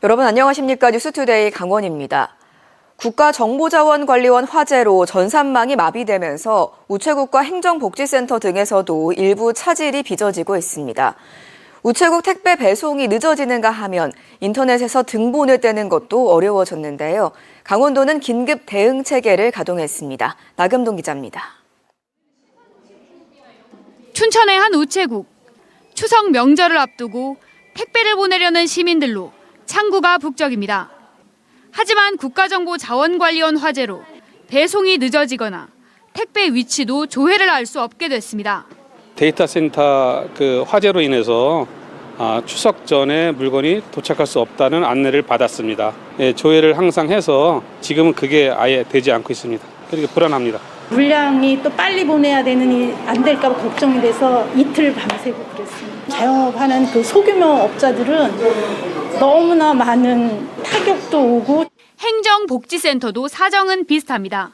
여러분 안녕하십니까? 뉴스투데이 강원입니다. 국가정보자원관리원 화재로 전산망이 마비되면서 우체국과 행정복지센터 등에서도 일부 차질이 빚어지고 있습니다. 우체국 택배 배송이 늦어지는가 하면 인터넷에서 등본을 떼는 것도 어려워졌는데요. 강원도는 긴급 대응 체계를 가동했습니다. 나금동 기자입니다. 춘천의 한 우체국. 추석 명절을 앞두고 택배를 보내려는 시민들로 창구가 북적입니다. 하지만 국가정보자원관리원 화재로 배송이 늦어지거나 택배 위치도 조회를 할 수 없게 됐습니다. 데이터 센터 화재로 인해서 추석 전에 물건이 도착할 수 없다는 안내를 받았습니다. 조회를 항상 해서 지금은 그게 아예 되지 않고 있습니다. 그러니까 불안합니다. 물량이 또 빨리 보내야 되느니 안 될까 봐 걱정이 돼서 이틀 밤새고 그랬습니다. 자영업하는 그 소규모 업자들은 너무나 많은 타격도 오고. 행정복지센터도 사정은 비슷합니다.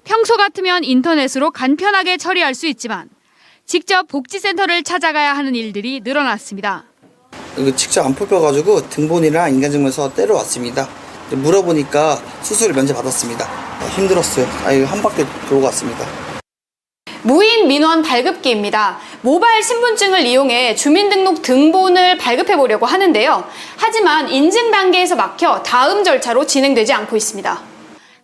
평소 같으면 인터넷으로 간편하게 처리할 수 있지만 직접 복지센터를 찾아가야 하는 일들이 늘어났습니다. 직접 안 뽑혀가지고 등본이랑 인간증명서 떼러왔습니다. 물어보니까 수수료 면제받았습니다. 힘들었어요. 한 바퀴 돌고 왔습니다. 무인 민원 발급기입니다. 모바일 신분증을 이용해 주민등록 등본을 발급해 보려고 하는데요. 하지만 인증 단계에서 막혀 다음 절차로 진행되지 않고 있습니다.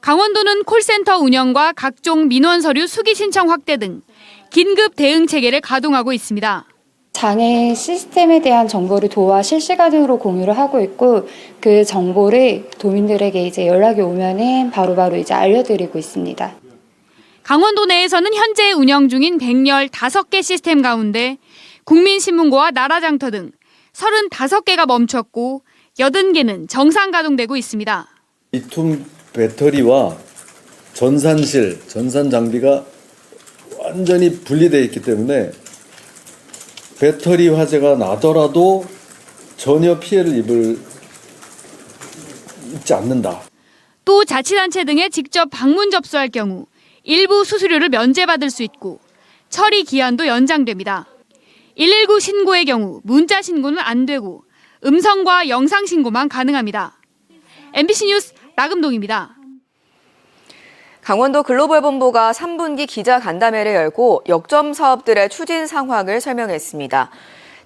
강원도는 콜센터 운영과 각종 민원 서류 수기 신청 확대 등 긴급 대응 체계를 가동하고 있습니다. 장애인 시스템에 대한 정보를 도와 실시간으로 공유를 하고 있고 그 정보를 도민들에게 이제 연락이 오면은 바로바로 이제 알려드리고 있습니다. 강원도 내에서는 현재 운영 중인 115개 시스템 가운데 국민신문고와 나라장터 등 35개가 멈췄고 80개는 정상 가동되고 있습니다. 리튬 배터리와 전산실, 전산 장비가 완전히 분리되어 있기 때문에 배터리 화재가 나더라도 전혀 피해를 입지 않는다. 또 자치단체 등에 직접 방문 접수할 경우 일부 수수료를 면제받을 수 있고 처리 기한도 연장됩니다. 119 신고의 경우 문자 신고는 안 되고 음성과 영상 신고만 가능합니다. MBC 뉴스 나금동입니다. 강원도 글로벌본부가 3분기 기자간담회를 열고 역점 사업들의 추진 상황을 설명했습니다.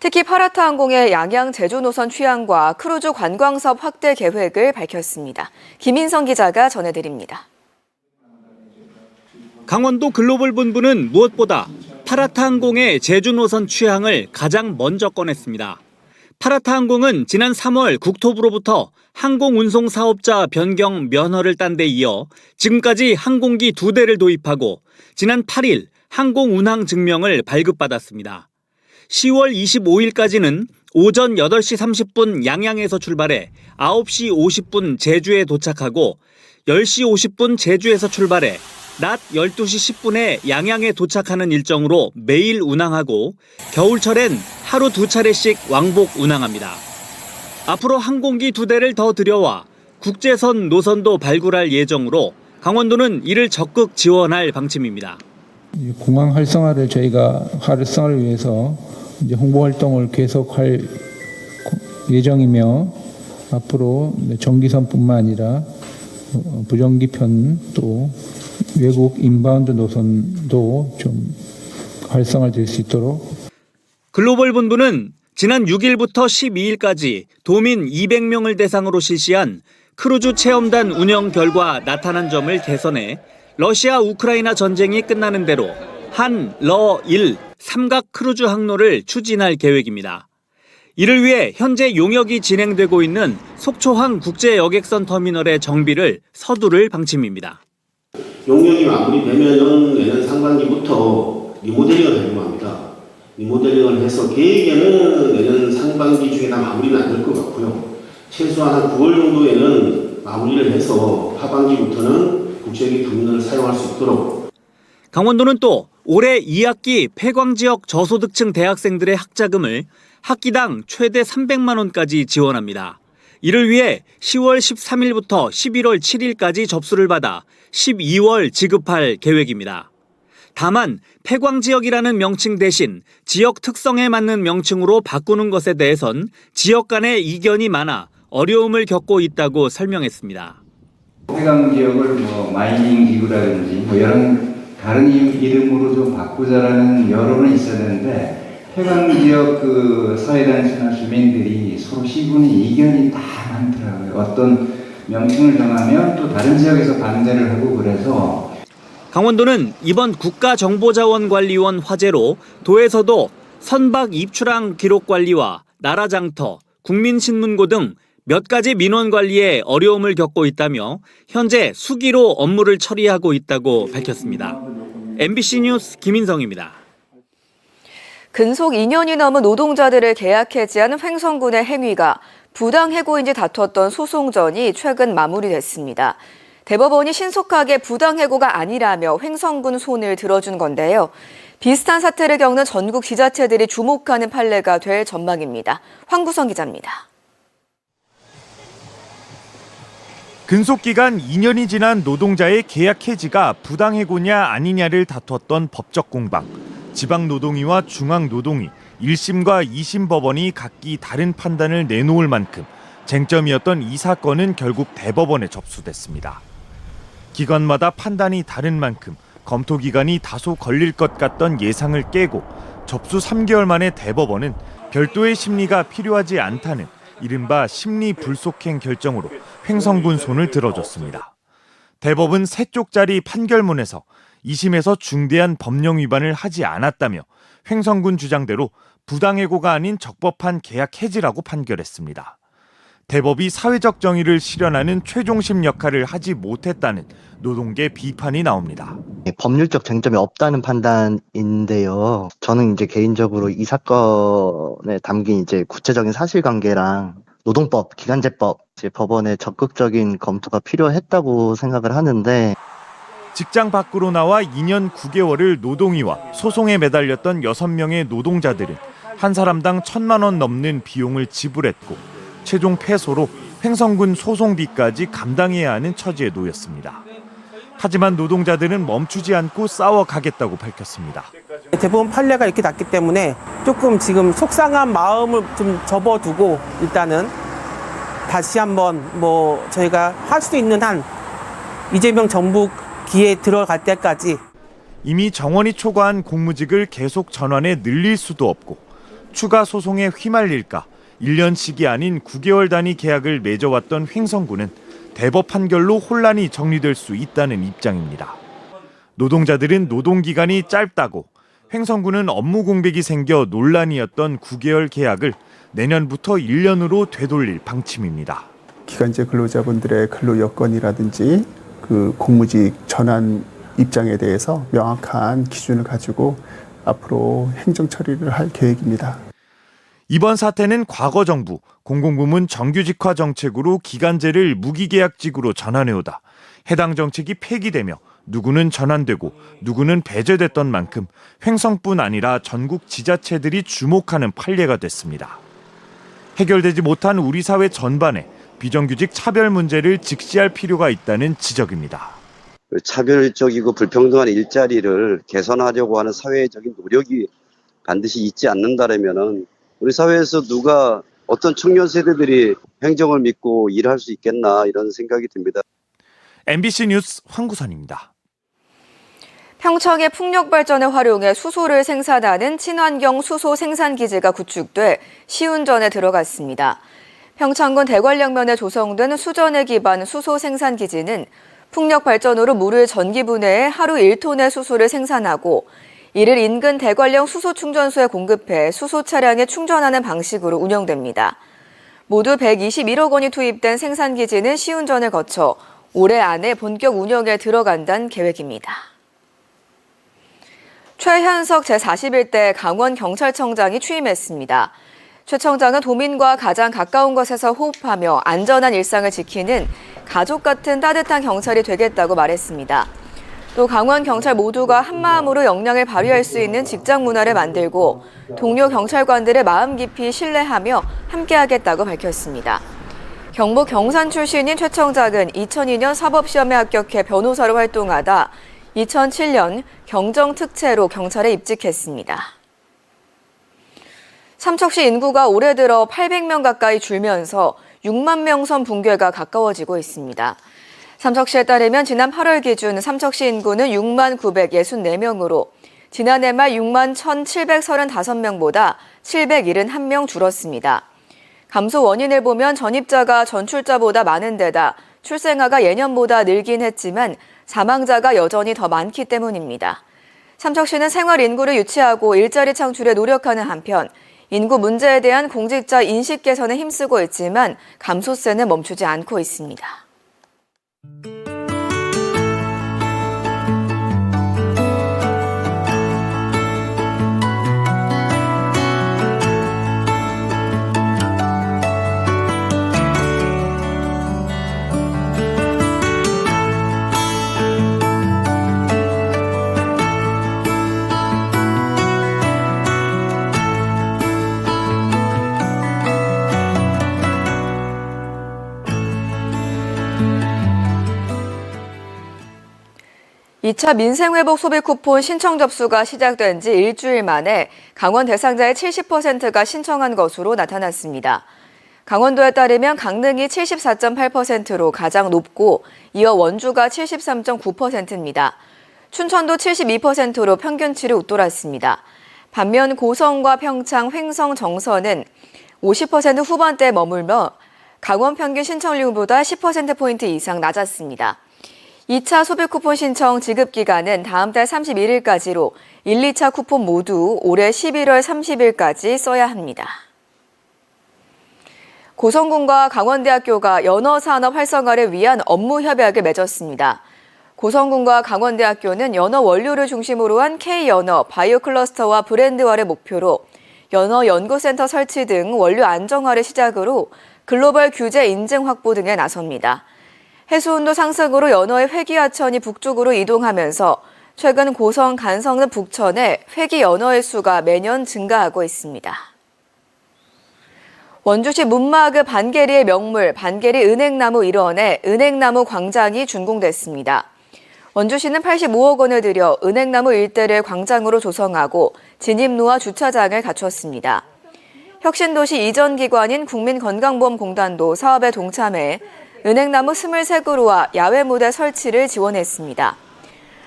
특히 파라타항공의 양양 제주 노선 취항과 크루즈 관광사업 확대 계획을 밝혔습니다. 김인성 기자가 전해드립니다. 강원도 글로벌본부는 무엇보다 파라타항공의 제주 노선 취항을 가장 먼저 꺼냈습니다. 파라타항공은 지난 3월 국토부로부터 항공운송 사업자 변경 면허를 딴 데 이어 지금까지 항공기 2대를 도입하고 지난 8일 항공운항 증명을 발급받았습니다. 10월 25일까지는 오전 8시 30분 양양에서 출발해 9시 50분 제주에 도착하고 10시 50분 제주에서 출발해 낮 12시 10분에 양양에 도착하는 일정으로 매일 운항하고 겨울철엔 하루 2차례씩 왕복 운항합니다. 앞으로 항공기 2대를 더 들여와 국제선 노선도 발굴할 예정으로 강원도는 이를 적극 지원할 방침입니다. 공항 활성화를 저희가 활성화를 위해서 이제 홍보 활동을 계속할 예정이며 앞으로 정기선뿐만 아니라 부정기편 또 외국 인바운드 노선도 좀 활성화될 수 있도록. 글로벌본부는 지난 6일부터 12일까지 도민 200명을 대상으로 실시한 크루즈 체험단 운영 결과 나타난 점을 개선해 러시아 우크라이나 전쟁이 끝나는 대로 한-러-일 삼각 크루즈 항로를 추진할 계획입니다. 이를 위해 현재 용역이 진행되고 있는 속초항 국제여객선 터미널의 정비를 서두를 방침입니다. 용역이 마무리되면 내년 상반기부터 리모델링을 하려고 합니다. 리모델링을 해서 계획에는 내년 상반기 중에 다 마무리는 안 될 것 같고요. 최소한 한 9월 정도에는 마무리를 해서 하반기부터는 국제여객 터미널을 사용할 수 있도록. 강원도는 또 올해 2학기 폐광지역 저소득층 대학생들의 학자금을 학기당 최대 300만 원까지 지원합니다. 이를 위해 10월 13일부터 11월 7일까지 접수를 받아 12월 지급할 계획입니다. 다만 폐광지역이라는 명칭 대신 지역 특성에 맞는 명칭으로 바꾸는 것에 대해선 지역 간의 이견이 많아 어려움을 겪고 있다고 설명했습니다. 해강 지역을 마이닝 기구라든지 여러 다른 이름으로 좀 바꾸자라는 여론은 있었는데 해강 지역 사회단체나 주민들이 서로 시군의 이견이 다 많더라고요. 어떤 명칭을 정하면 또 다른 지역에서 반대를 하고 그래서 강원도는 이번 국가정보자원관리원 화재로 도에서도 선박 입출항 기록관리와 나라장터, 국민신문고 등 몇 가지 민원 관리에 어려움을 겪고 있다며 현재 수기로 업무를 처리하고 있다고 밝혔습니다. MBC 뉴스 김인성입니다. 근속 2년이 넘은 노동자들을 계약 해지한 횡성군의 행위가 부당해고인지 다퉜던 소송전이 최근 마무리됐습니다. 대법원이 신속하게 부당해고가 아니라며 횡성군 손을 들어준 건데요. 비슷한 사태를 겪는 전국 지자체들이 주목하는 판례가 될 전망입니다. 황구성 기자입니다. 근속기간 2년이 지난 노동자의 계약 해지가 부당해고냐 아니냐를 다퉜던 법적 공방. 지방노동위와 중앙노동위, 1심과 2심 법원이 각기 다른 판단을 내놓을 만큼 쟁점이었던 이 사건은 결국 대법원에 접수됐습니다. 기관마다 판단이 다른 만큼 검토 기간이 다소 걸릴 것 같던 예상을 깨고 접수 3개월 만에 대법원은 별도의 심리가 필요하지 않다는 이른바 심리 불속행 결정으로 횡성군 손을 들어줬습니다. 대법은 3쪽짜리 판결문에서 2심에서 중대한 법령 위반을 하지 않았다며 횡성군 주장대로 부당해고가 아닌 적법한 계약 해지라고 판결했습니다. 대법이 사회적 정의를 실현하는 최종심 역할을 하지 못했다는 노동계 비판이 나옵니다. 법률적 쟁점이 없다는 판단인데요. 저는 개인적으로 이 사건에 담긴 구체적인 사실관계랑 노동법, 기간제법, 법원의 적극적인 검토가 필요했다고 생각을 하는데 직장 밖으로 나와 2년 9개월을 노동위와 소송에 매달렸던 6명의 노동자들은 한 사람당 1,000만 원 넘는 비용을 지불했고 최종 패소로 횡성군 소송비까지 감당해야 하는 처지에 놓였습니다. 하지만 노동자들은 멈추지 않고 싸워가겠다고 밝혔습니다. 대법원 판례가 이렇게 났기 때문에 조금 지금 속상한 마음을 좀 접어두고 일단은 다시 한번 저희가 할 수 있는 한 이재명 정부 기에 들어갈 때까지 이미 정원이 초과한 공무직을 계속 전환해 늘릴 수도 없고 추가 소송에 휘말릴까 1년씩이 아닌 9개월 단위 계약을 맺어왔던 횡성군은 대법 판결로 혼란이 정리될 수 있다는 입장입니다. 노동자들은 노동기간이 짧다고, 횡성군은 업무 공백이 생겨 논란이었던 9개월 계약을 내년부터 1년으로 되돌릴 방침입니다. 기간제 근로자분들의 근로 여건이라든지 공무직 전환 입장에 대해서 명확한 기준을 가지고 앞으로 행정 처리를 할 계획입니다. 이번 사태는 과거 정부 공공부문 정규직화 정책으로 기간제를 무기계약직으로 전환해오다 해당 정책이 폐기되며 누구는 전환되고 누구는 배제됐던 만큼 횡성뿐 아니라 전국 지자체들이 주목하는 판례가 됐습니다. 해결되지 못한 우리 사회 전반에 비정규직 차별 문제를 직시할 필요가 있다는 지적입니다. 차별적이고 불평등한 일자리를 개선하려고 하는 사회적인 노력이 반드시 있지 않는다라면은 우리 사회에서 누가 어떤 청년 세대들이 행정을 믿고 일할 수 있겠나 이런 생각이 듭니다. MBC 뉴스 황구선입니다. 평창의 풍력 발전을 활용해 수소를 생산하는 친환경 수소 생산기지가 구축돼 시운전에 들어갔습니다. 평창군 대관령면에 조성된 수전에 기반 수소 생산기지는 풍력 발전으로 물을 전기 분해해 하루 1톤의 수소를 생산하고 이를 인근 대관령 수소 충전소에 공급해 수소 차량에 충전하는 방식으로 운영됩니다. 모두 121억 원이 투입된 생산기지는 시운전을 거쳐 올해 안에 본격 운영에 들어간다는 계획입니다. 최현석 제41대 강원경찰청장이 취임했습니다. 최 청장은 도민과 가장 가까운 곳에서 호흡하며 안전한 일상을 지키는 가족 같은 따뜻한 경찰이 되겠다고 말했습니다. 또 강원 경찰 모두가 한마음으로 역량을 발휘할 수 있는 직장 문화를 만들고 동료 경찰관들의 마음 깊이 신뢰하며 함께하겠다고 밝혔습니다. 경북 경산 출신인 최 청장은 2002년 사법시험에 합격해 변호사로 활동하다 2007년 경정특채로 경찰에 입직했습니다. 삼척시 인구가 올해 들어 800명 가까이 줄면서 6만 명 선 붕괴가 가까워지고 있습니다. 삼척시에 따르면 지난 8월 기준 삼척시 인구는 6만 964명으로 지난해 말 6만 1,735명보다 771명 줄었습니다. 감소 원인을 보면 전입자가 전출자보다 많은 데다 출생아가 예년보다 늘긴 했지만 사망자가 여전히 더 많기 때문입니다. 삼척시는 생활 인구를 유치하고 일자리 창출에 노력하는 한편 인구 문제에 대한 공직자 인식 개선에 힘쓰고 있지만 감소세는 멈추지 않고 있습니다. 이 차 민생회복 소비 쿠폰 신청 접수가 시작된 지 일주일 만에 강원 대상자의 70%가 신청한 것으로 나타났습니다. 강원도에 따르면 강릉이 74.8%로 가장 높고 이어 원주가 73.9%입니다. 춘천도 72%로 평균치를 웃돌았습니다. 반면 고성과 평창, 횡성, 정선은 50% 후반대에 머물며 강원 평균 신청률보다 10%포인트 이상 낮았습니다. 2차 소비 쿠폰 신청 지급 기간은 다음 달 31일까지로 1, 2차 쿠폰 모두 올해 11월 30일까지 써야 합니다. 고성군과 강원대학교가 연어산업 활성화를 위한 업무 협약을 맺었습니다. 고성군과 강원대학교는 연어 원료를 중심으로 한 K연어 바이오 클러스터와 브랜드화를 목표로 연어 연구센터 설치 등 원료 안정화를 시작으로 글로벌 규제 인증 확보 등에 나섭니다. 해수온도 상승으로 연어의 회기하천이 북쪽으로 이동하면서 최근 고성, 간성 등 북천에 회기 연어의 수가 매년 증가하고 있습니다. 원주시 문마읍 반계리의 명물 반계리 은행나무 일원에 은행나무 광장이 준공됐습니다. 원주시는 85억 원을 들여 은행나무 일대를 광장으로 조성하고 진입로와 주차장을 갖췄습니다. 혁신도시 이전 기관인 국민건강보험공단도 사업에 동참해 은행나무 23그루와 야외 무대 설치를 지원했습니다.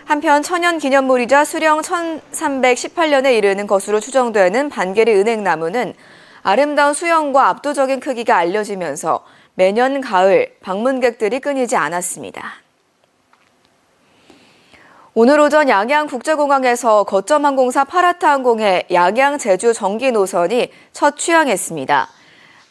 한편 천연기념물이자 수령 1318년에 이르는 것으로 추정되는 반계리 은행나무는 아름다운 수영과 압도적인 크기가 알려지면서 매년 가을 방문객들이 끊이지 않았습니다. 오늘 오전 양양국제공항에서 거점항공사 파라타항공의 양양 제주 정기 노선이 첫 취항했습니다.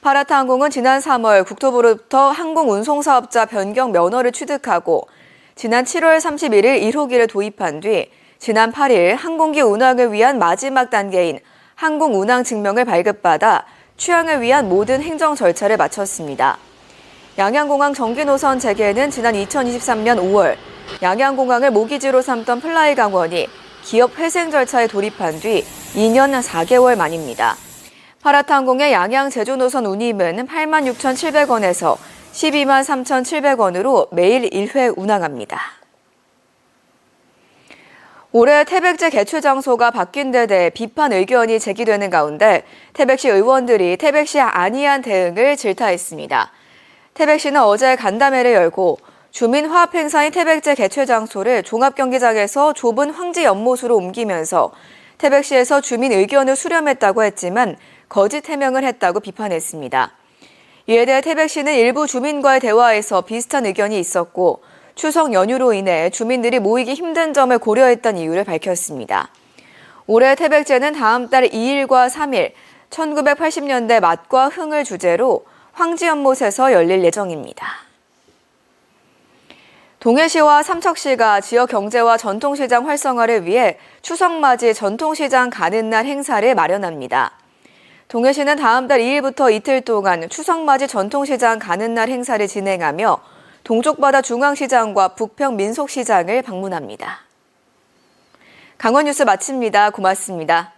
파라타항공은 지난 3월 국토부로부터 항공운송사업자 변경 면허를 취득하고 지난 7월 31일 1호기를 도입한 뒤 지난 8일 항공기 운항을 위한 마지막 단계인 항공운항 증명을 발급받아 취항을 위한 모든 행정 절차를 마쳤습니다. 양양공항 정기노선 재개는 지난 2023년 5월 양양공항을 모기지로 삼던 플라이강원이 기업 회생 절차에 돌입한 뒤 2년 4개월 만입니다. 파라타항공의 양양 제주 노선 운임은 86,700원에서 123,700원으로 매일 1회 운항합니다. 올해 태백제 개최 장소가 바뀐 데 대해 비판 의견이 제기되는 가운데 태백시 의원들이 태백시의 안이한 대응을 질타했습니다. 태백시는 어제 간담회를 열고 주민 화합 행사인 태백제 개최 장소를 종합경기장에서 좁은 황지 연못으로 옮기면서 태백시에서 주민 의견을 수렴했다고 했지만 거짓 해명을 했다고 비판했습니다. 이에 대해 태백시는 일부 주민과의 대화에서 비슷한 의견이 있었고 추석 연휴로 인해 주민들이 모이기 힘든 점을 고려했던 이유를 밝혔습니다. 올해 태백제는 다음 달 2일과 3일 1980년대 맛과 흥을 주제로 황지연못에서 열릴 예정입니다. 동해시와 삼척시가 지역 경제와 전통시장 활성화를 위해 추석맞이 전통시장 가는 날 행사를 마련합니다. 동해시는 다음 달 2일부터 이틀 동안 추석맞이 전통시장 가는 날 행사를 진행하며 동쪽바다 중앙시장과 북평 민속시장을 방문합니다. 강원뉴스 마칩니다. 고맙습니다.